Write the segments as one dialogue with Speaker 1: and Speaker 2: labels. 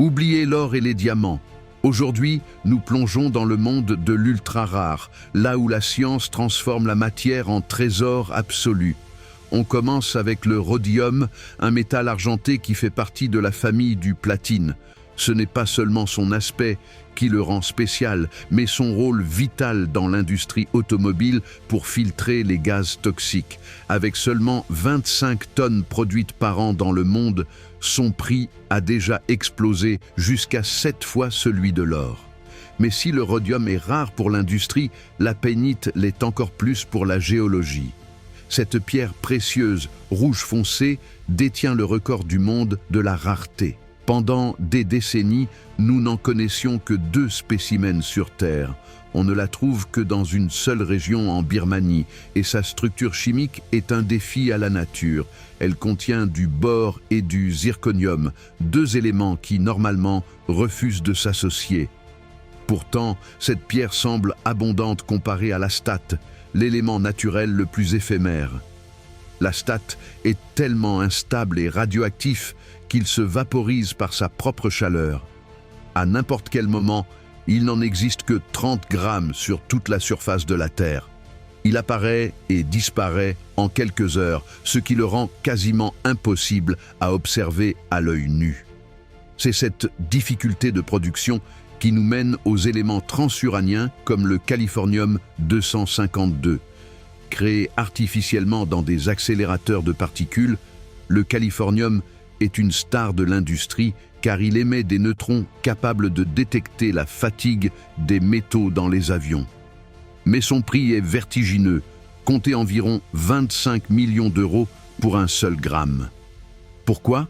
Speaker 1: Oubliez l'or et les diamants. Aujourd'hui, nous plongeons dans le monde de l'ultra-rare, là où la science transforme la matière en trésor absolu. On commence avec le rhodium, un métal argenté qui fait partie de la famille du platine. Ce n'est pas seulement son aspect qui le rend spécial, mais son rôle vital dans l'industrie automobile pour filtrer les gaz toxiques. Avec seulement 25 tonnes produites par an dans le monde, son prix a déjà explosé jusqu'à 7 fois celui de l'or. Mais si le rhodium est rare pour l'industrie, la pénite l'est encore plus pour la géologie. Cette pierre précieuse, rouge foncé, détient le record du monde de la rareté. Pendant des décennies, nous n'en connaissions que 2 spécimens sur Terre. On ne la trouve que dans une seule région en Birmanie et sa structure chimique est un défi à la nature. Elle contient du bore et du zirconium, 2 éléments qui normalement refusent de s'associer. Pourtant, cette pierre semble abondante comparée à l'astate, l'élément naturel le plus éphémère. L'astate est tellement instable et radioactif qu'il se vaporise par sa propre chaleur. À n'importe quel moment, il n'en existe que 30 grammes sur toute la surface de la Terre. Il apparaît et disparaît en quelques heures, ce qui le rend quasiment impossible à observer à l'œil nu. C'est cette difficulté de production qui nous mène aux éléments transuraniens comme le californium-252. Créé artificiellement dans des accélérateurs de particules, le californium est une star de l'industrie car il émet des neutrons capables de détecter la fatigue des métaux dans les avions. Mais son prix est vertigineux, comptez environ 25 millions d'euros pour un seul gramme. Pourquoi ?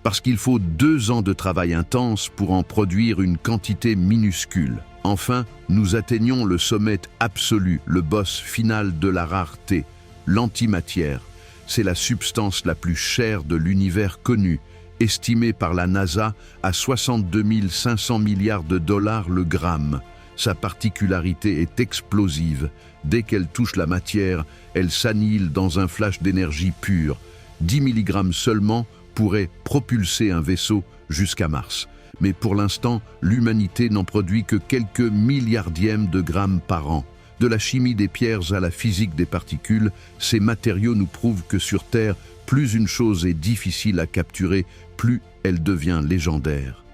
Speaker 1: Parce qu'il faut 2 ans de travail intense pour en produire une quantité minuscule. Enfin, nous atteignons le sommet absolu, le boss final de la rareté, l'antimatière. C'est la substance la plus chère de l'univers connu, estimée par la NASA à 62 500 milliards de dollars le gramme. Sa particularité est explosive. Dès qu'elle touche la matière, elle s'annihile dans un flash d'énergie pure. 10 mg seulement pourrait propulser un vaisseau jusqu'à Mars. Mais pour l'instant, l'humanité n'en produit que quelques milliardièmes de grammes par an. De la chimie des pierres à la physique des particules, ces matériaux nous prouvent que sur Terre, plus une chose est difficile à capturer, plus elle devient légendaire.